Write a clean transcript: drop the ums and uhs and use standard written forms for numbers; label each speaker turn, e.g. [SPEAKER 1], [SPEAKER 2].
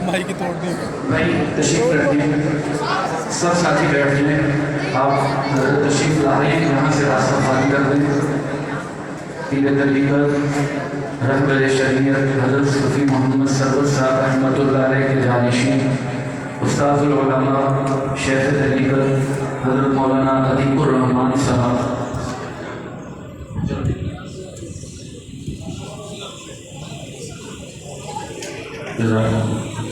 [SPEAKER 1] माई की तोड़ दी
[SPEAKER 2] भाई तशरीफ रखिए, सब साथी बैठ जाएं। आप तशरीफ ला रहे हैं, यहाँ से रास्ता खाली कर दें। पीर तरीक़त रहबर शरीयत हज़रत सूफ़ी मोहम्मद सरवर साहब रहमतुल्लाह अलैह के जानशीन उस्ताज़ुल उलमा शेख तरीक़त हज़रत मौलाना अतीकुर रहमान साहब जज़ाकल्लाह।